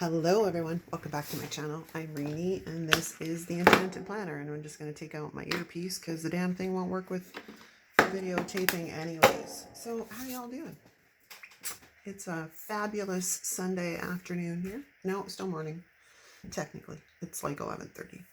Hello everyone, welcome back to my channel. I'm Reenie and this is the Enchanted Planner, and I'm just going to take out my earpiece because the damn thing won't work with videotaping anyways. So how y'all doing? It's a fabulous Sunday afternoon here. No, it's still morning. Technically, it's like 11:30.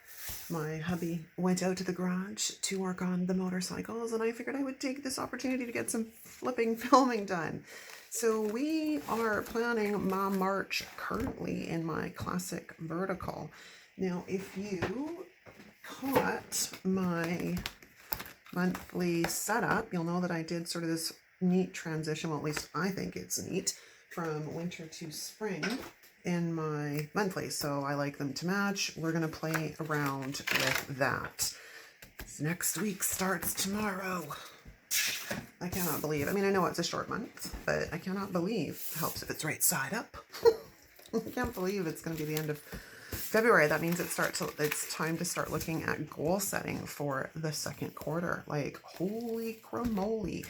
My hubby went out to the garage to work on the motorcycles, and I figured I would take this opportunity to get some flipping filming done. So we are planning my March currently in my classic vertical. Now, if you caught my monthly setup, you'll know that I did sort of this neat transition, well, at least I think it's neat, from winter to spring in my monthly. So I like them to match. We're going to play around with that. Next week starts tomorrow. I cannot believe, I mean, I know it's a short month, but I cannot believe, it helps if it's right side up. I can't believe it's going to be the end of February. That means it's time to start looking at goal setting for the second quarter. Like, holy cramoly.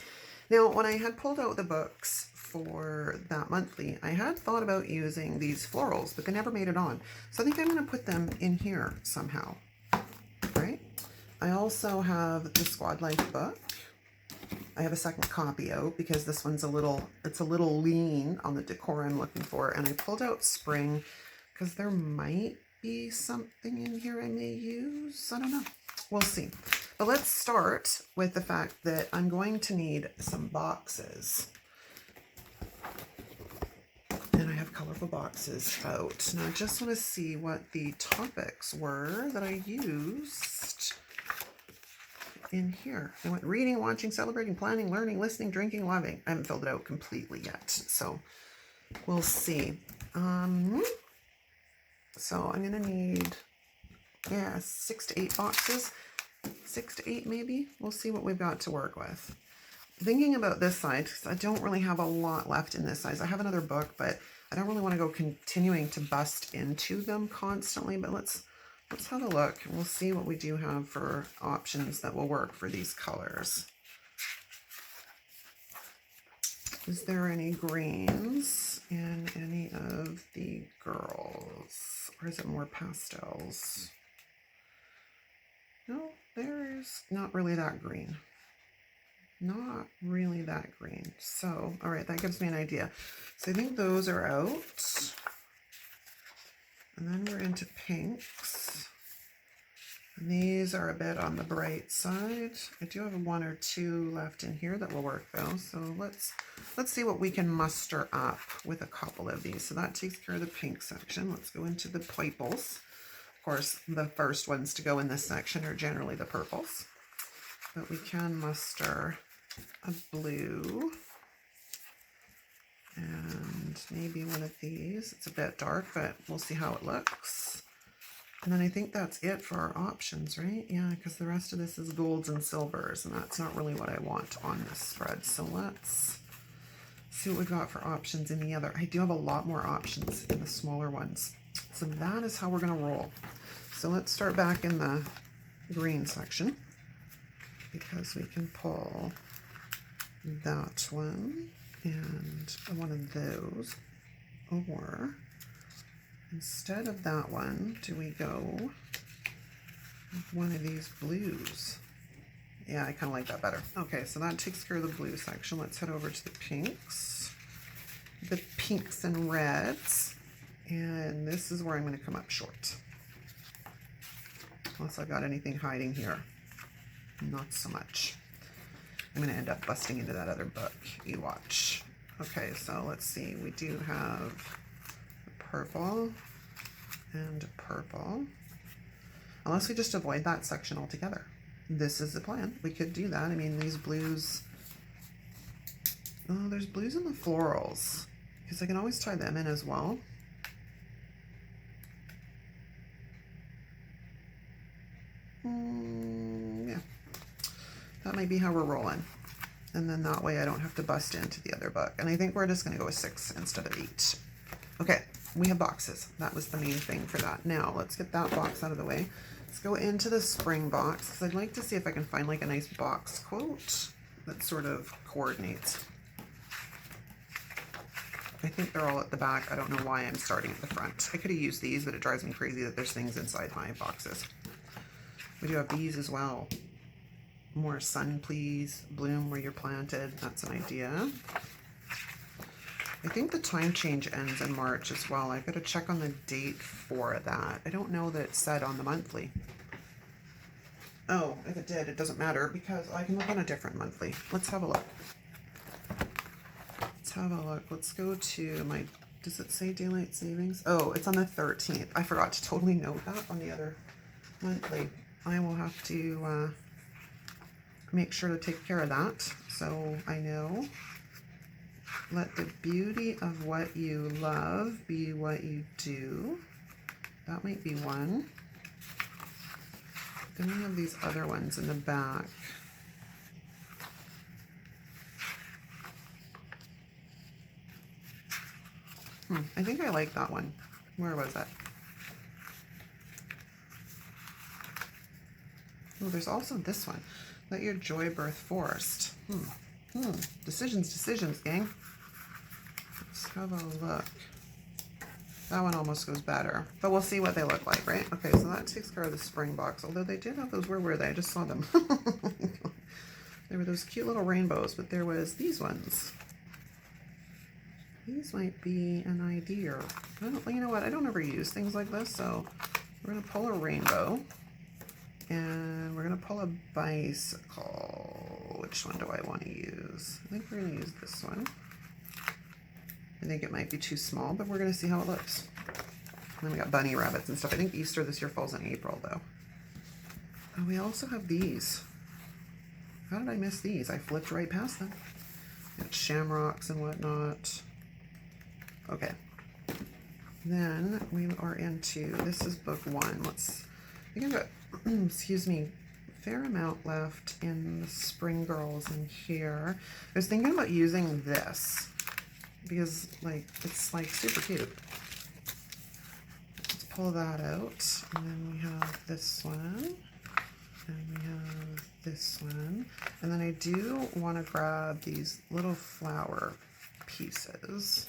Now, when I had pulled out the books for that monthly, I had thought about using these florals, but they never made it on. So I think I'm going to put them in here somehow, right? I also have the Squad Life book. I have a second copy out because this one's it's a little lean on the decor I'm looking for. And I pulled out spring because there might be something in here I may use. I don't know. We'll see. But let's start with the fact that I'm going to need some boxes. And I have colorful boxes out. Now I just want to see what the topics were that I used in here. I went reading, watching, celebrating, planning, learning, listening, drinking, loving. I haven't filled it out completely yet, so we'll see. So I'm gonna need, 6 to 8 boxes. 6 to 8 maybe. We'll see what we've got to work with. Thinking about this side, because I don't really have a lot left in this size. I have another book, but I don't really want to go continuing to bust into them constantly. But let's have a look, and we'll see what we do have for options that will work for these colors. Is there any greens in any of the girls? Or is it more pastels? No, there's not really that green. Not really that green. So, all right, that gives me an idea. So I think those are out. And then we're into pinks. And these are a bit on the bright side. I do have 1 or 2 left in here that will work though. So let's see what we can muster up with a couple of these. So that takes care of the pink section. Let's go into the purples. Of course, the first ones to go in this section are generally the purples. But we can muster a blue. And maybe one of these. It's a bit dark, but we'll see how it looks. And then I think that's it for our options, right? Yeah, because the rest of this is golds and silvers, and that's not really what I want on this spread. So let's see what we've got for options in the other. I do have a lot more options in the smaller ones. So that is how we're going to roll. So let's start back in the green section, because we can pull that one and one of those, or instead of that one, do we go with one of these blues? Yeah, I kind of like that better. Okay, so that takes care of the blue section. Let's head over to the pinks. The pinks and reds. And this is where I'm going to come up short. Unless I've got anything hiding here. Not so much. I'm going to end up busting into that other book. You watch. Okay, so let's see. We do have purple and purple. Unless we just avoid that section altogether. This is the plan. We could do that. I mean, these blues. Oh, there's blues in the florals. Because I can always tie them in as well. Yeah. That might be how we're rolling. And then that way I don't have to bust into the other book. And I think we're just going to go with 6 instead of 8. Okay, we have boxes. That was the main thing for that. Now, let's get that box out of the way. Let's go into the spring box, because I'd like to see if I can find like a nice box quote that sort of coordinates. I think they're all at the back. I don't know why I'm starting at the front. I could have used these, but it drives me crazy that there's things inside my boxes. We do have these as well. More sun, please. Bloom where you're planted. That's an idea. I think the time change ends in March as well. I've got to check on the date for that. I don't know that it said on the monthly. Oh, if it did, it doesn't matter because I can look on a different monthly. Let's have a look. Let's have a look. Let's go to my, does it say daylight savings? Oh, it's on the 13th. I forgot to totally note that on the other monthly. I will have to make sure to take care of that so I know. Let the beauty of what you love be what you do. That might be one. Then we have these other ones in the back. I think I like that one. Where was it? Oh, there's also this one. Let your joy birth forest. Decisions, gang. Let's have a look. That one almost goes better, but we'll see what they look like, right? Okay, so that takes care of the spring box, although they did have those. Where were they? I just saw them. There were those cute little rainbows, but there was these ones. These might be an idea. You know what? I don't ever use things like this, so we're gonna pull a rainbow, and we're gonna pull a bicycle. Which one do I want to use? I think we're gonna use this one. I think it might be too small, but we're gonna see how it looks. And then we got bunny rabbits and stuff. I think Easter this year falls in April, though. Oh, we also have these. How did I miss these? I flipped right past them. Got shamrocks and whatnot. Okay. Then we are into, this is book one. I think I've got, excuse me, a fair amount left in the Spring Girls in here. I was thinking about using this because it's like super cute. Let's pull that out. And then we have this one. And we have this one. And then I do want to grab these little flower pieces.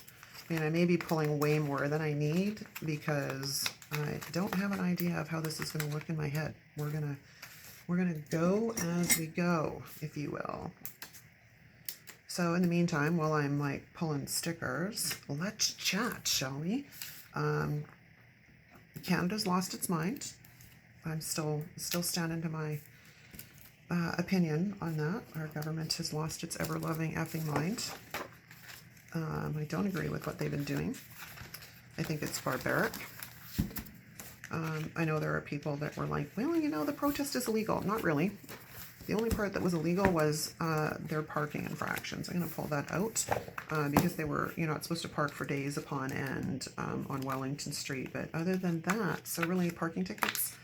And I may be pulling way more than I need because I don't have an idea of how this is going to look in my head. We're gonna go as we go, if you will. So in the meantime, while I'm like pulling stickers, let's chat, shall we? Canada's lost its mind. I'm still standing to my opinion on that. Our government has lost its ever-loving effing mind. I don't agree with what they've been doing. I think it's barbaric. I know there are people that were like, well, you know, the protest is illegal. Not really. The only part that was illegal was their parking infractions. I'm going to pull that out because they were, you're not supposed to park for days upon end on Wellington Street. But other than that, so really parking tickets.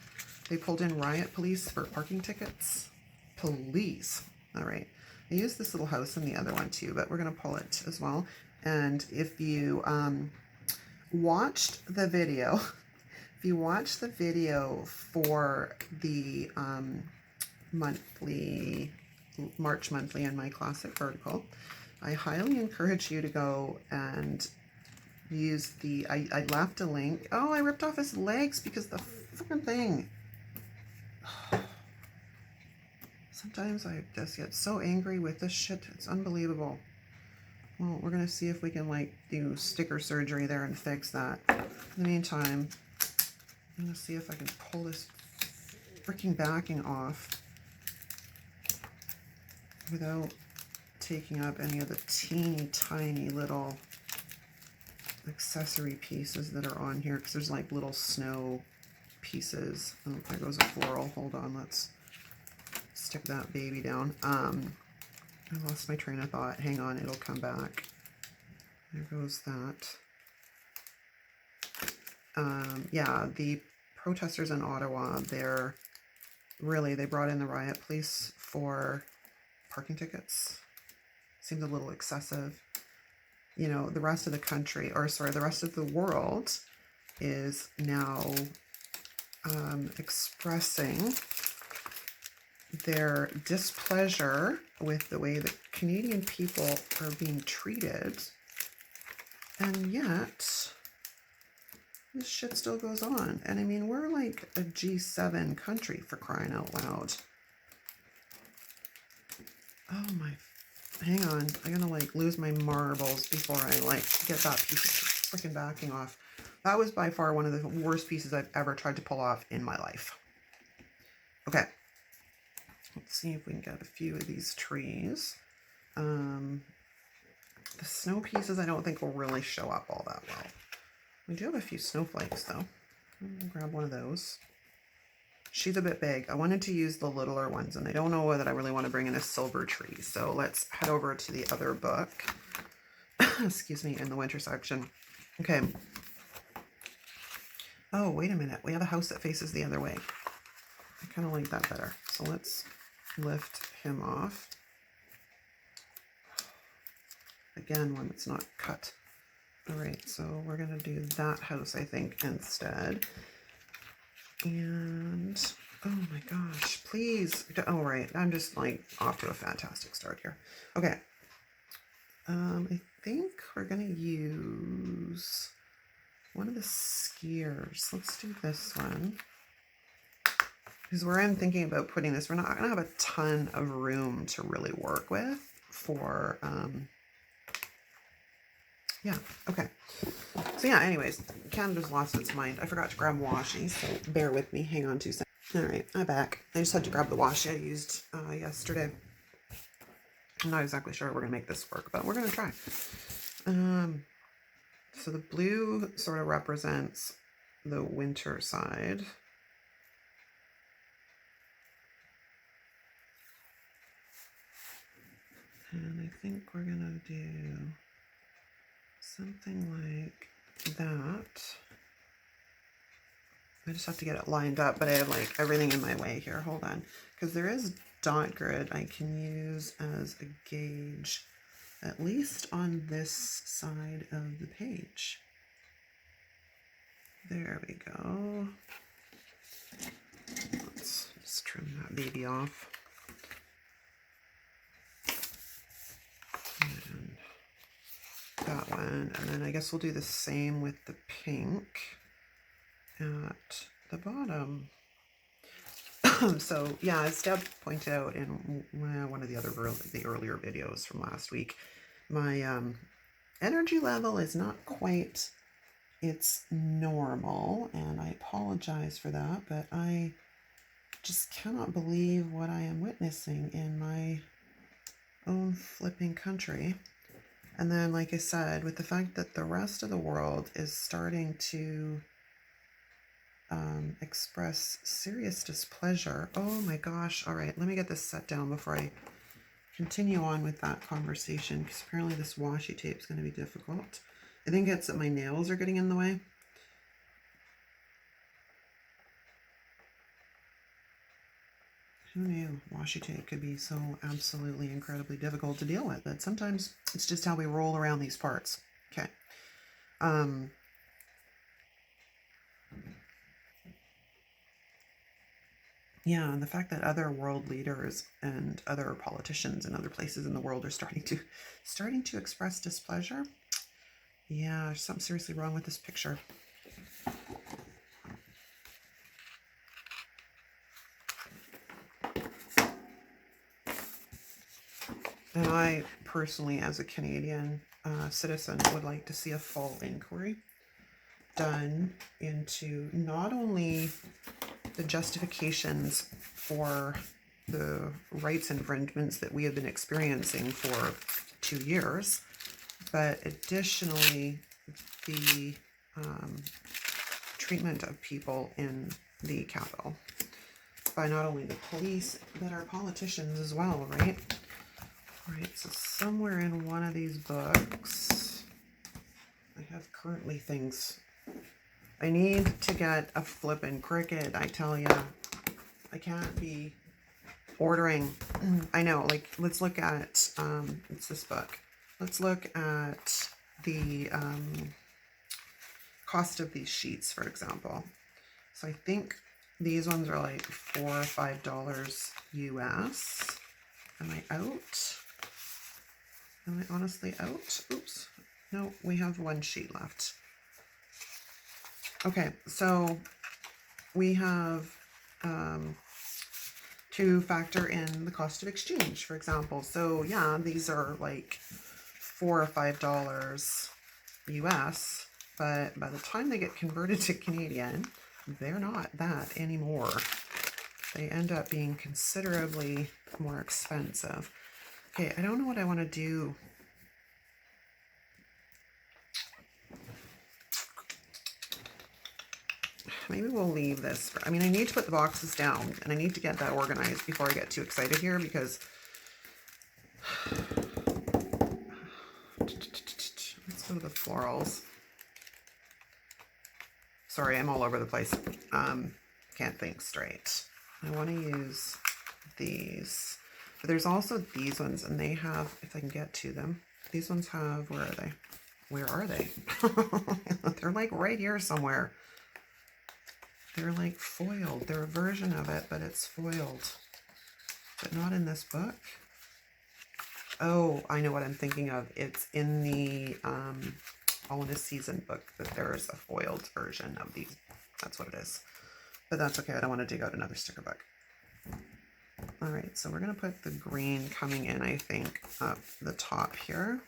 They pulled in riot police for parking tickets. Police. All right. I used this little house in the other one too, but we're going to pull it as well. And if you watched the video, for the March monthly in my classic article, I highly encourage you to go and use the, I left a link. Oh, I ripped off his legs because the freaking thing. Sometimes I just get so angry with this shit. It's unbelievable. Well, we're going to see if we can like do sticker surgery there and fix that. In the meantime, I'm going to see if I can pull this freaking backing off without taking up any of the teeny tiny little accessory pieces that are on here, because there's like little snow pieces. Oh, there goes a floral. Hold on, let's stick that baby down. I lost my train of thought. Hang on, it'll come back. There goes that. Yeah, the protesters in Ottawa, they brought in the riot police for parking tickets. Seems a little excessive. You know, the rest of the country, or sorry, the rest of the world is now expressing their displeasure with the way that Canadian people are being treated And yet, this shit still goes on. And I mean, we're like a G7 country, for crying out loud. Oh my, hang on. I'm gonna like lose my marbles before I like get that piece of freaking backing off. That was by far one of the worst pieces I've ever tried to pull off in my life. Okay. Let's see if we can get a few of these trees. The snow pieces I don't think will really show up all that well. We do have a few snowflakes though. I'll grab one of those. She's a bit big. I wanted to use the littler ones, and I don't know that I really want to bring in a silver tree. So let's head over to the other book. Excuse me, in the winter section. Okay. Oh, wait a minute. We have a house that faces the other way. I kind of like that better. So let's lift him off. Again, one that's not cut. All right, so we're going to do that house, I think, instead. And, oh my gosh, please. Oh, right. I'm just like off to a fantastic start here. Okay. I think we're going to use one of the skiers. Let's do this one. Because where I'm thinking about putting this, we're not going to have a ton of room to really work with for, yeah, okay. So yeah, anyways, Canada's lost its mind. I forgot to grab washi, so bear with me. Hang on 2 seconds. All right, I'm back. I just had to grab the washi I used yesterday. I'm not exactly sure we're going to make this work, but we're going to try. So the blue sort of represents the winter side. And I think we're going to do something like that. I just have to get it lined up, but I have like everything in my way here. Hold on. Because there is dot grid I can use as a gauge, at least on this side of the page. There we go. Let's just trim that baby off. And that one. And then I guess we'll do the same with the pink at the bottom. So yeah, as Deb pointed out in one of the earlier videos from last week, my energy level is not quite its normal, and I apologize for that, but I just cannot believe what I am witnessing in my own flipping country. And then, like I said, with the fact that the rest of the world is starting to express serious displeasure. Oh my gosh. All right, let me get this set down before I continue on with that conversation, because apparently this washi tape is going to be difficult. I think it's that my nails are getting in the way. Who knew washi tape could be so absolutely incredibly difficult to deal with? But sometimes it's just how we roll around these parts. Okay. Yeah, and the fact that other world leaders and other politicians in other places in the world are starting to express displeasure. Yeah, there's something seriously wrong with this picture. And I personally, as a Canadian citizen, would like to see a full inquiry done into not only the justifications for the rights infringements that we have been experiencing for 2 years, but additionally the treatment of people in the capital by not only the police but our politicians as well, right? All right, so somewhere in one of these books I have currently things. I need to get a flippin' Cricut, I tell ya. I can't be ordering. I know, like, let's look at, it's this book. Let's look at the cost of these sheets, for example. So I think these ones are like $4 or $5 US. Am I out? Am I honestly out? Oops. No, we have one sheet left. Okay, so we have to factor in the cost of exchange, for example. So yeah, these are like $4 or $5 US, but by the time they get converted to Canadian, they're not that anymore. They end up being considerably more expensive. Okay, I don't know what I want to do. Maybe we'll leave this. I mean, I need to put the boxes down, and I need to get that organized before I get too excited here, because let's go to the florals. Sorry, I'm all over the place. Can't think straight. I want to use these. But there's also these ones, and they have, if I can get to them, these ones have, where are they? Where are they? They're like right here somewhere. They're like foiled. They're a version of it, but it's foiled. But not in this book. Oh, I know what I'm thinking of. It's in the All in a Season book that there is a foiled version of these. That's what it is. But that's okay. I don't want to dig out another sticker book. All right, so we're going to put the green coming in, I think, up the top here.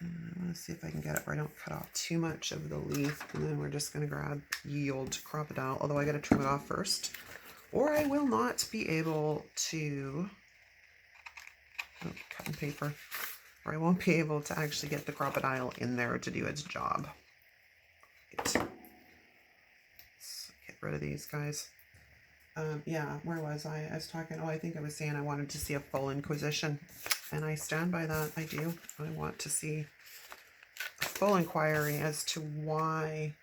And I want to see if I can get it where I don't cut off too much of the leaf. And then we're just going to grab Yield Crocodile, although I got to trim it off first. Or I will not be able to, cut and paper, or I won't be able to actually get the crocodile in there to do its job. Right. Let's get rid of these guys. Yeah, where was I? I was talking, I think I was saying I wanted to see a full Inquisition, and I stand by that. I do. I want to see a full inquiry as to why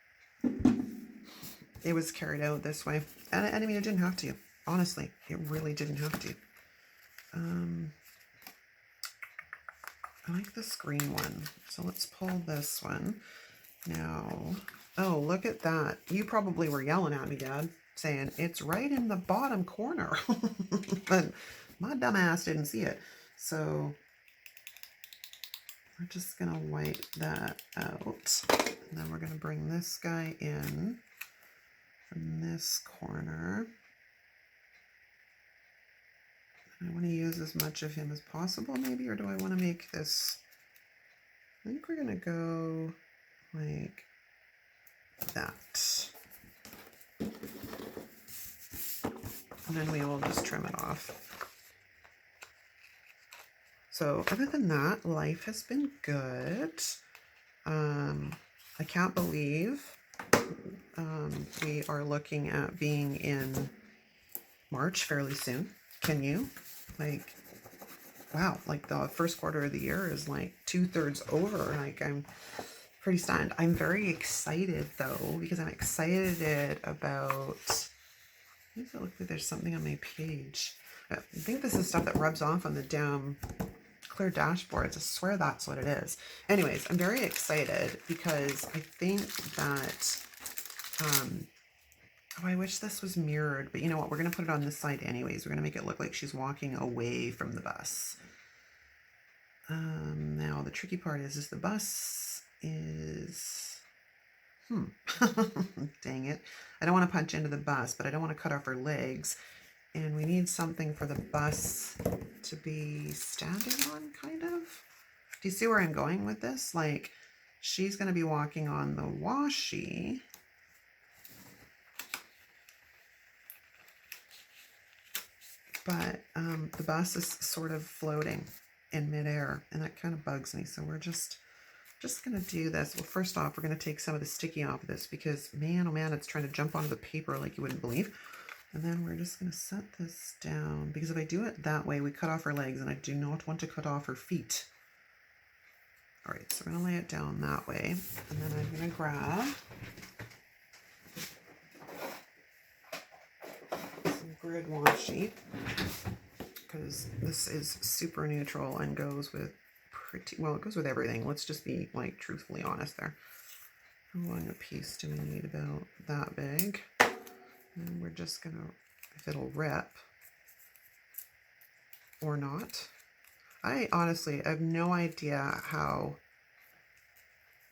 it was carried out this way. And I mean, it didn't have to. Honestly, it really didn't have to. I like this green one. So let's pull this one. Now, oh, look at that. You probably were yelling at me, Dad, saying it's right in the bottom corner. But my dumb ass didn't see it. So we're just going to wipe that out. And then we're going to bring this guy in from this corner. I want to use as much of him as possible, maybe, or do I want to make this? I think we're going to go like that. And then we will just trim it off. So other than that, life has been good. I can't believe we are looking at being in March fairly soon. Can you? Like, wow, like the first quarter of the year is like 2/3 over. Like, I'm pretty stunned. I'm very excited though, because I'm excited about, why does it look like there's something on my page? I think this is stuff that rubs off on the damn clear dashboards. I swear that's what it is. Anyways, I'm very excited because I think that, oh, I wish this was mirrored, but you know what? We're going to put it on this side anyways. We're going to make it look like she's walking away from the bus. Now the tricky part is the bus is, dang it. I don't want to punch into the bus, but I don't want to cut off her legs. And we need something for the bus to be standing on, kind of. Do you see where I'm going with this? Like, she's going to be walking on the washi. But the bus is sort of floating in midair, and that kind of bugs me. So we're just going to do this. Well, first off, we're going to take some of the sticky off of this because, man, oh man, it's trying to jump onto the paper like you wouldn't believe. And then we're just going to set this down because if I do it that way, we cut off her legs, and I do not want to cut off her feet. All right, so we're going to lay it down that way, and then I'm going to grab some grid washi because this is super neutral and goes with pretty well. It goes with everything. Let's just be like truthfully honest there. How long a piece do we need? About that big. And we're just gonna, if it'll rip or not. I honestly have no idea how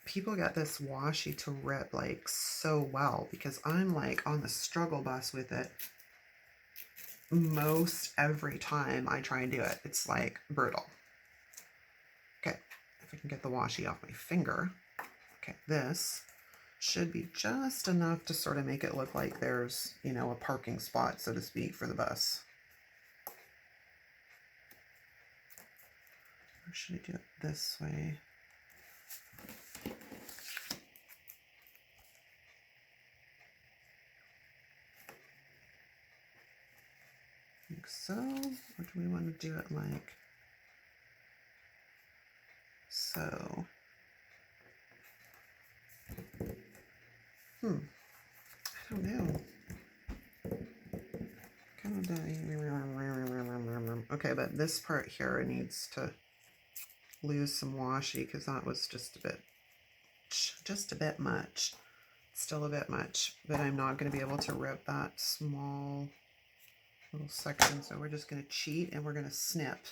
people get this washi to rip like so well, because I'm like on the struggle bus with it most every time I try and do it. It's like brutal. Okay, if I can get the washi off my finger. Okay, this should be just enough to sort of make it look like there's, you know, a parking spot, so to speak, for the bus. Or should I do it this way? Like so, or do we want to do it like so? I don't know. Kind of. Okay, but this part here needs to lose some washi because that was just a bit much. Still a bit much, but I'm not going to be able to rip that small little section, so we're just going to cheat and we're going to snip.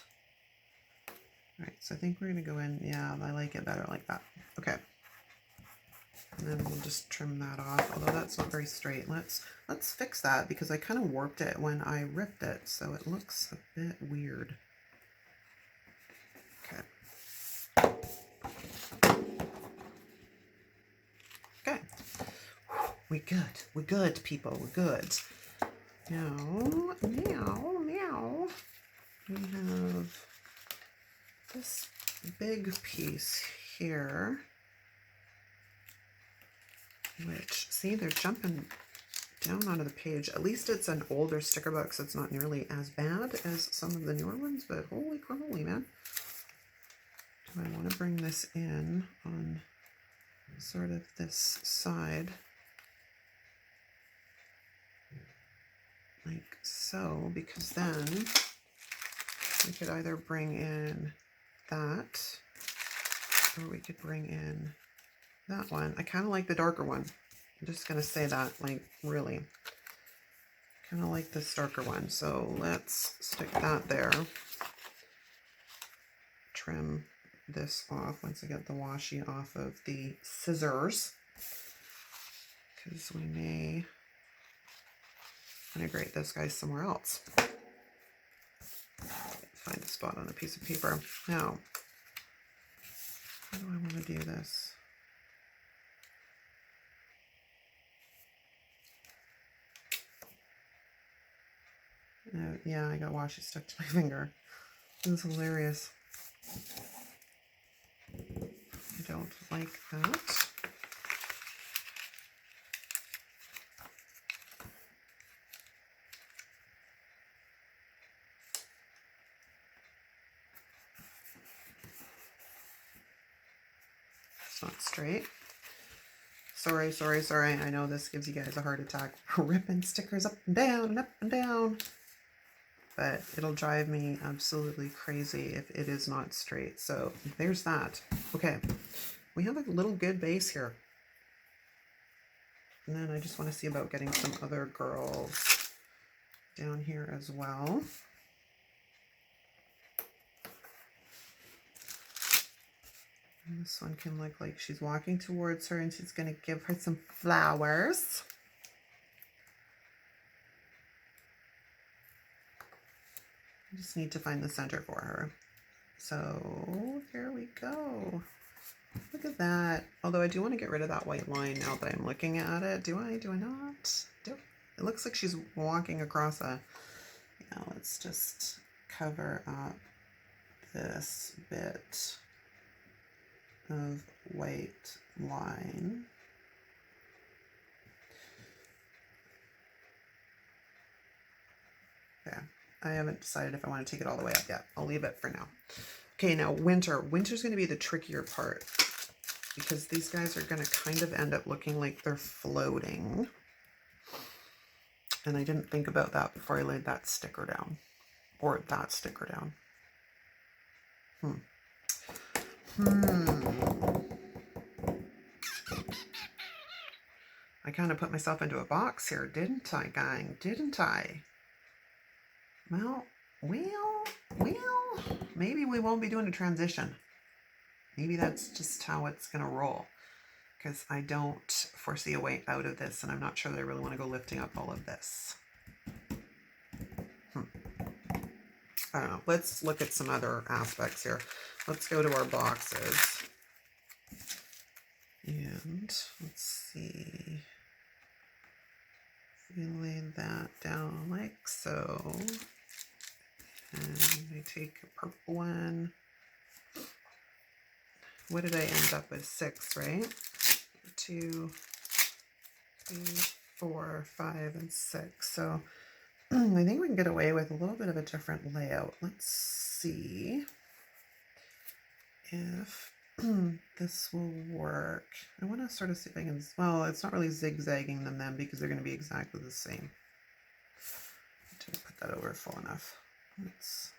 All right, so I think we're going to go in. Yeah, I like it better like that. Okay. And then we'll just trim that off, although that's not very straight. Let's fix that because I kind of warped it when I ripped it, so it looks a bit weird. Okay. Okay. We're good. We're good, people. We're good. Now, we have this big piece here, which, see, they're jumping down onto the page. At least it's an older sticker book, so it's not nearly as bad as some of the newer ones, but holy cannoli, man. Do I want to bring this in on sort of this side? Like so, because then we could either bring in that, or we could bring in that one. I kind of like the darker one. I'm just going to say that, like, really. Kind of like this darker one. So let's stick that there. Trim this off once I get the washi off of the scissors, because we may integrate this guy somewhere else. Find a spot on a piece of paper. Now, how do I want to do this? Yeah, I got washi stuck to my finger. This is hilarious. I don't like that. It's not straight. Sorry. I know this gives you guys a heart attack. Ripping stickers up and down and up and down. But it'll drive me absolutely crazy if it is not straight. So there's that. Okay, we have a little good base here. And then I just want to see about getting some other girls down here as well. And this one can look like she's walking towards her and she's going to give her some flowers. I just need to find the center for her. So here we go. Look at that. Although I do want to get rid of that white line now that I'm looking at it. Do I not? It looks like she's walking across a... Yeah, let's just cover up this bit of white line. Okay. I haven't decided if I want to take it all the way up yet. I'll leave it for now. Okay, now winter. Winter's going to be the trickier part because these guys are going to kind of end up looking like they're floating. And I didn't think about that before I laid that sticker down. Or that sticker down. I kind of put myself into a box here, didn't I, gang? Didn't I? Well. maybe we won't be doing a transition. Maybe that's just how it's going to roll. Because I don't foresee a way out of this, and I'm not sure that I really want to go lifting up all of this. I don't know. Let's look at some other aspects here. Let's go to our boxes. And let's see. We lay that down like so. And I take a purple one. What did I end up with? 6, right? 2, 3, 4, 5, and 6. So I think we can get away with a little bit of a different layout. Let's see if this will work. I want to sort of see if I can, well, it's not really zigzagging them then because they're going to be exactly the same. To put that over full enough. Let's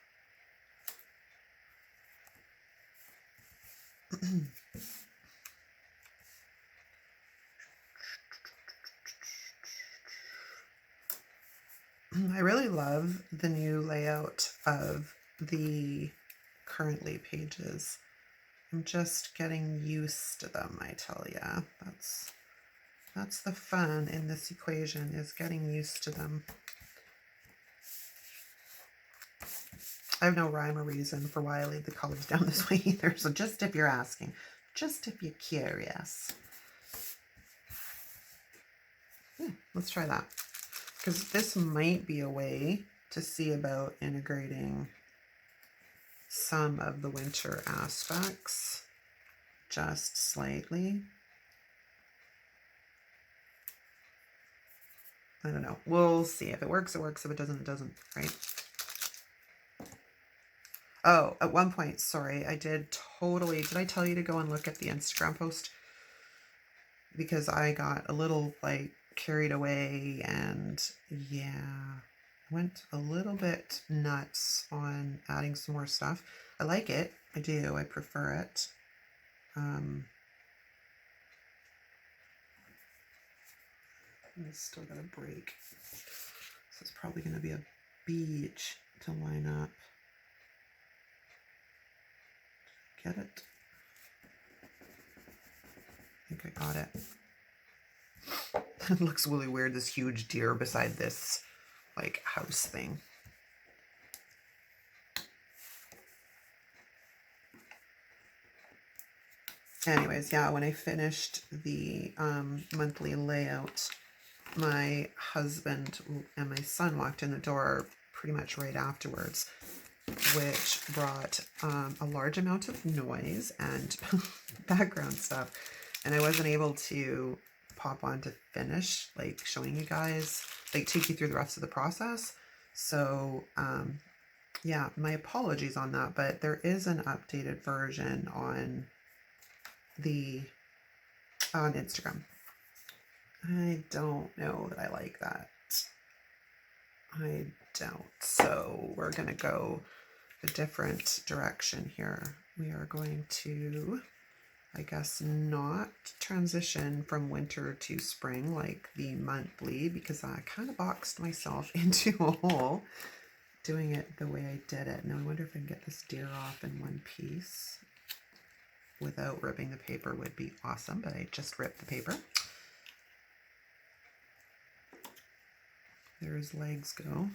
I really love the new layout of the currently pages. I'm just getting used to them, I tell ya. That's the fun in this equation, is getting used to them. I have no rhyme or reason for why I laid the colors down this way either, so just if you're asking, just if you're curious. Let's try that. Because this might be a way to see about integrating some of the winter aspects just slightly. I don't know. We'll see. If it works, it works. If it doesn't, it doesn't, right? Oh, at one point, sorry, I did I tell you to go and look at the Instagram post? Because I got a little, like, carried away, and yeah, went a little bit nuts on adding some more stuff. I like it. I do. I prefer it. It's still got a break. So it's probably going to be a beach to line up. Get it? I think I got it. It looks really weird, this huge deer beside this, like, house thing. Anyways, yeah, when I finished the monthly layout, my husband and my son walked in the door pretty much right afterwards, which brought a large amount of noise and background stuff. And I wasn't able to pop on to finish, like, showing you guys, like, take you through the rest of the process. So, yeah, my apologies on that, but there is an updated version on Instagram. I don't know that I like that. I don't. So we're going to go a different direction here. We are going to, I guess, not transition from winter to spring like the monthly, because I kind of boxed myself into a hole doing it the way I did it. Now I wonder if I can get this deer off in one piece without ripping the paper. Would be awesome, but I just ripped the paper. There his legs go.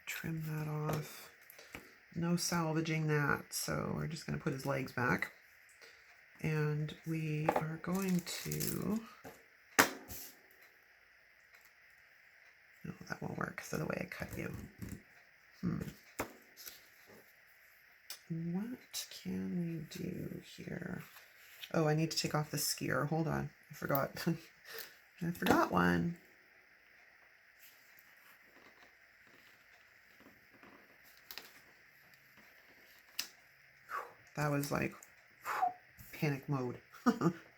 Trim that off. No salvaging that, so we're just going to put his legs back. And we are going to... No, that won't work because of the way I cut you. What can we do here? Oh, I need to take off the skier. Hold on. I forgot. I forgot one. That was like panic mode.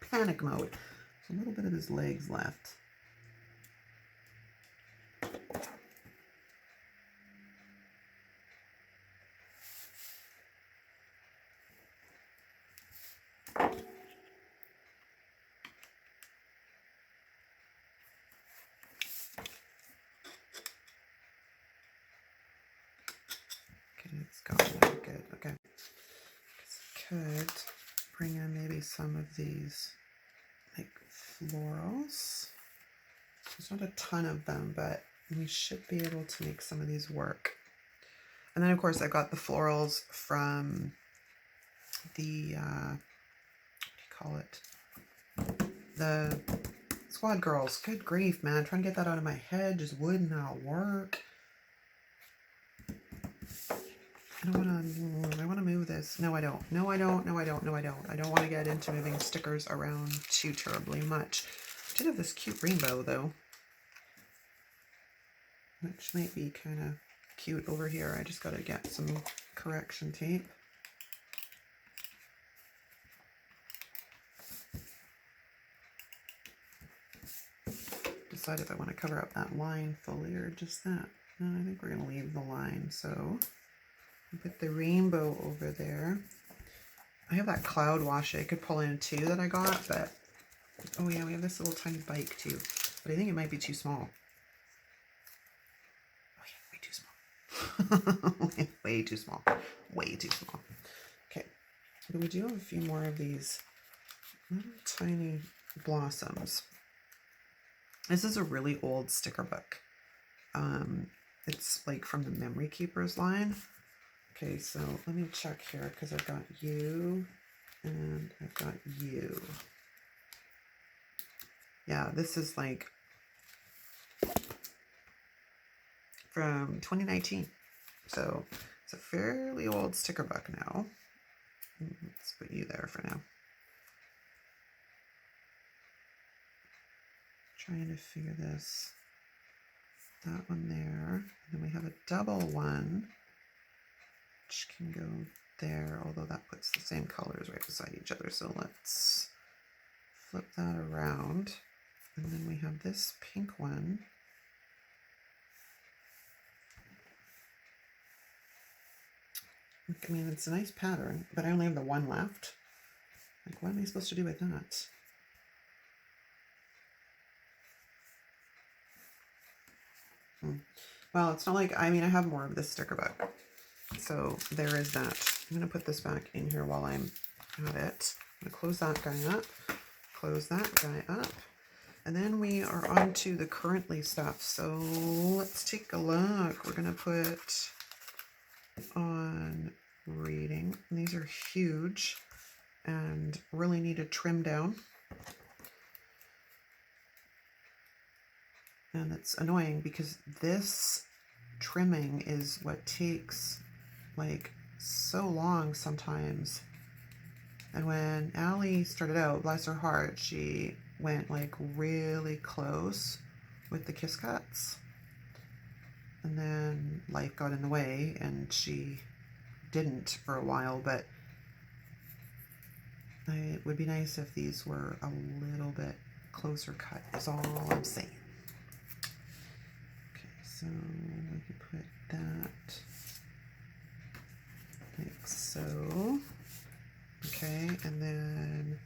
Panic mode. There's a little bit of his legs left. could bring in maybe some of these like florals. There's not a ton of them, but we should be able to make some of these work. And then of course I got the florals from the, what do you call it? The Squad Girls. Good grief, man. Trying to get that out of my head just would not work. I want to move this. No, I don't. No, I don't. No, I don't. No, I don't. I don't want to get into moving stickers around too terribly much. I did have this cute rainbow though, which might be kind of cute over here. I just got to get some correction tape. Decide if I want to cover up that line fully or just that. No, I think we're going to leave the line. So put the rainbow over there. I have that cloud washi I could pull in too that I got, but oh yeah, we have this little tiny bike too, but I think it might be too small. Oh yeah, way too small. Way too small. Way too small. Okay, but we do have a few more of these little tiny blossoms. This is a really old sticker book. It's like from the Memory Keepers line. Okay, so let me check here because I've got you and I've got you. Yeah, this is like from 2019. So it's a fairly old sticker book now. Let's put you there for now. Trying to figure this. That one there. And then we have a double one, which can go there, although that puts the same colors right beside each other. So let's flip that around. And then we have this pink one. I mean, it's a nice pattern, but I only have the one left. Like, what am I supposed to do with that? Well, it's not like, I mean, I have more of this sticker book. So there is that. I'm going to put this back in here while I'm at it. I'm going to close that guy up, close that guy up. And then we are on to the currently stuff. So let's take a look. We're going to put on reading. And these are huge and really need to trim down. And it's annoying because this trimming is what takes like so long sometimes. And when Allie started out, bless her heart, she went like really close with the kiss cuts. And then life got in the way and she didn't for a while, but it would be nice if these were a little bit closer cut is all I'm saying. So we can put that like so. Okay, and then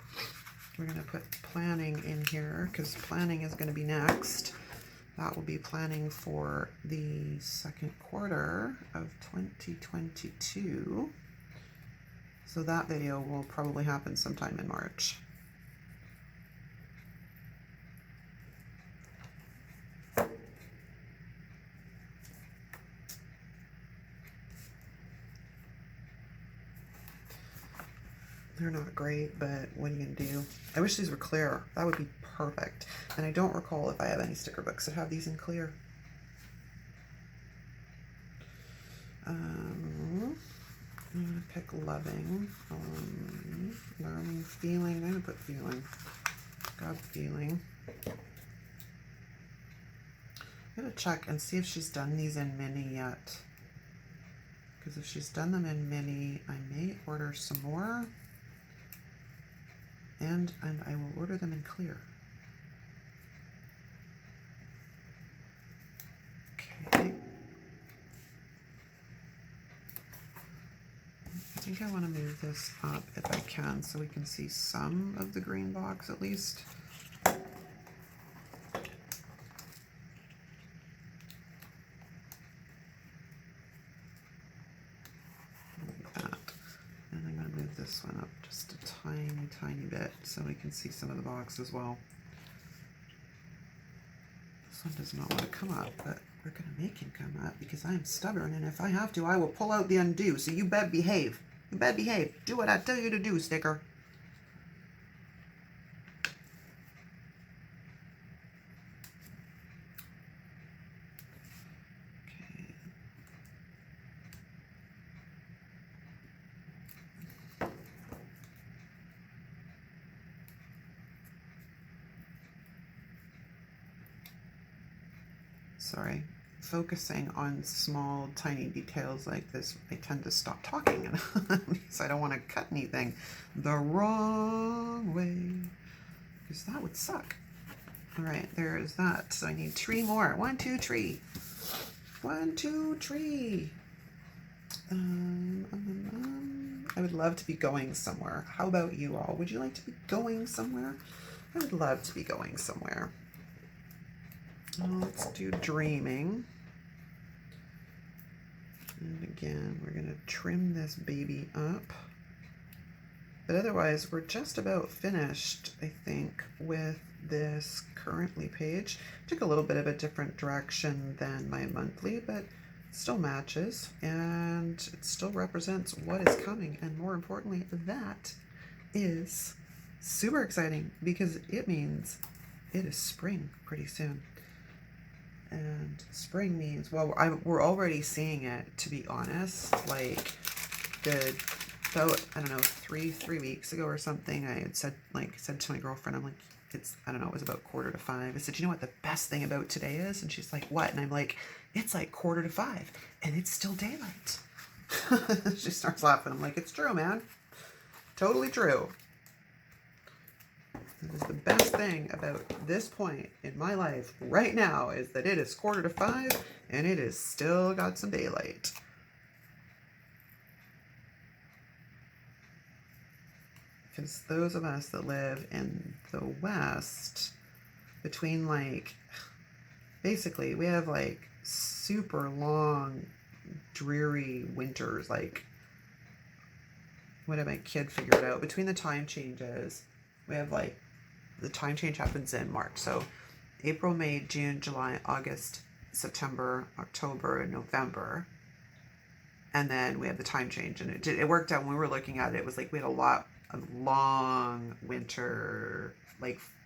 we're going to put planning in here because planning is going to be next. That will be planning for the second quarter of 2022. So that video will probably happen sometime in March. They're not great, but what are you gonna do? I wish these were clear. That would be perfect. And I don't recall if I have any sticker books that have these in clear. I'm gonna pick loving, learning, feeling. I'm gonna put feeling. God, feeling. I'm gonna check and see if she's done these in mini yet. Because if she's done them in mini, I may order some more. And I will order them in clear. Okay. I think I want to move this up if I can so we can see some of the green box at least. Like that. And I'm going to move this one tiny bit so we can see some of the box as well. This one does not want to come up, but we're going to make him come up because I'm stubborn, and if I have to, I will pull out the undo. So you better behave. You better behave. Do what I tell you to do, sticker. Sorry, focusing on small, tiny details like this, I tend to stop talking because I don't want to cut anything the wrong way, because that would suck. All right, there is that. So I need 3 more. 1, 2, 3. 1, 2, 3. I would love to be going somewhere. How about you all? Would you like to be going somewhere? I would love to be going somewhere. Let's do dreaming. And again, we're going to trim this baby up. But otherwise, we're just about finished, I think, with this currently page. Took a little bit of a different direction than my monthly, but it still matches, and it still represents what is coming. And more importantly, that is super exciting because it means it is spring pretty soon. And spring means, well, we're already seeing it, to be honest. Like, about, I don't know, three weeks ago or something, I had said to my girlfriend, I'm like, I don't know, it was about 4:45. I said, you know what the best thing about today is? And she's like, what? And I'm like, it's like 4:45 and it's still daylight. She starts laughing. I'm like, it's true, man. Totally true. This is the best thing about this point in my life right now, is that it is 4:45 and it is still got some daylight. Because those of us that live in the West, between basically we have super long, dreary winters. What did my kid figure it out? Between the time changes, we have the time change happens in March. So April, May, June, July, August, September, October, November. And then we have the time change. And it worked out when we were looking at it. It was we had a long winter,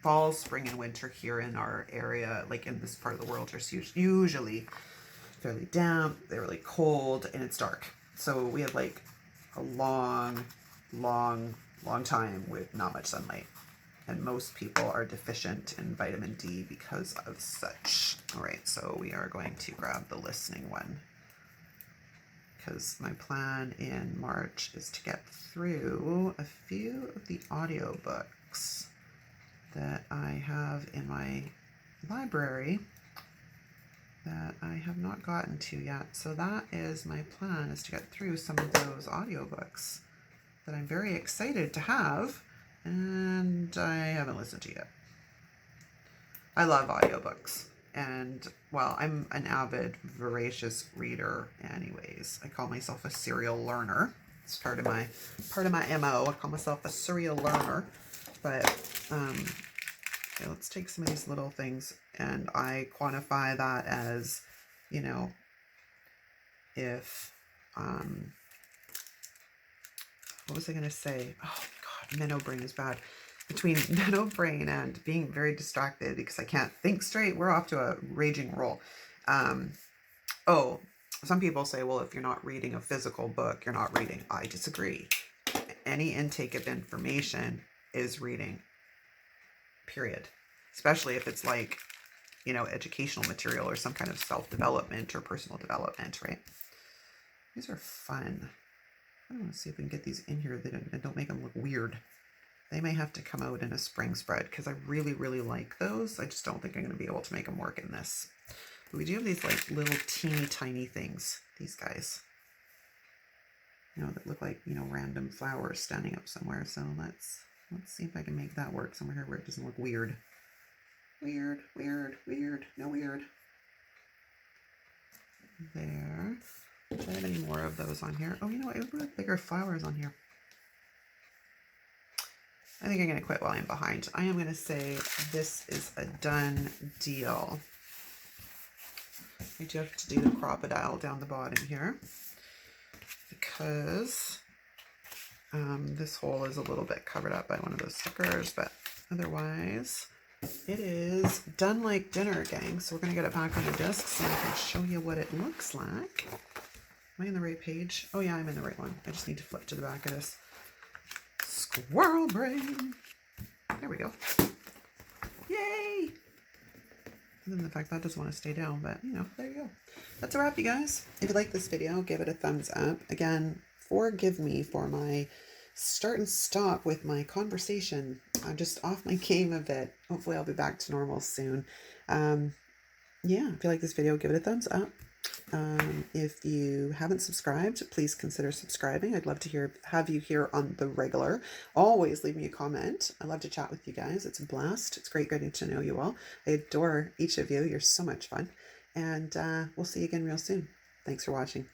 fall, spring, and winter here in our area, in this part of the world, are usually fairly damp, they're really cold, and it's dark. So we had a long time with not much sunlight. And most people are deficient in vitamin D because of such. All right, so we are going to grab the listening one, because my plan in March is to get through a few of the audiobooks that I have in my library that I have not gotten to yet. So that is my plan, is to get through some of those audiobooks that I'm very excited to have, and I haven't listened to yet. I love audiobooks. And, well, I'm an avid, voracious reader anyways. I call myself a serial learner. It's part of my MO. I call myself a serial learner. But, okay, let's take some of these little things, and I quantify that as, if, what was I going to say? Oh, God, minnow brain is bad. Between minnow brain and being very distracted because I can't think straight, we're off to a raging roll. Some people say, well, if you're not reading a physical book, you're not reading. I disagree. Any intake of information is reading, period. Especially if it's educational material or some kind of self-development or personal development, right? These are fun. I want to see if we can get these in here that don't make them look weird. They may have to come out in a spring spread because I really, really like those. I just don't think I'm going to be able to make them work in this. But we do have these little teeny tiny things, these guys, that look like, random flowers standing up somewhere. So let's see if I can make that work somewhere here where it doesn't look weird. Weird. No weird. There. Do I have any more of those on here? Oh, I would put bigger flowers on here. I think I'm going to quit while I'm behind. I am going to say this is a done deal. I do have to do the crocodile down the bottom here because this hole is a little bit covered up by one of those stickers, but otherwise it is done like dinner, gang. So we're going to get it back on the disc so I can show you what it looks like. Am I in the right page? Oh yeah, I'm in the right one. I just need to flip to the back of this. Squirrel brain. There we go. Yay! And then the fact that doesn't want to stay down, but you know, there you go. That's a wrap, you guys. If you like this video, give it a thumbs up. Again, forgive me for my start and stop with my conversation. I'm just off my game a bit. Hopefully I'll be back to normal soon. Yeah, if you like this video, give it a thumbs up. If you haven't subscribed, please consider subscribing. I'd love to have you here on the regular. Always leave me a comment. I love to chat with you guys. It's a blast. It's great getting to know you all. I adore each of you. You're so much fun. And we'll see you again real soon. Thanks for watching.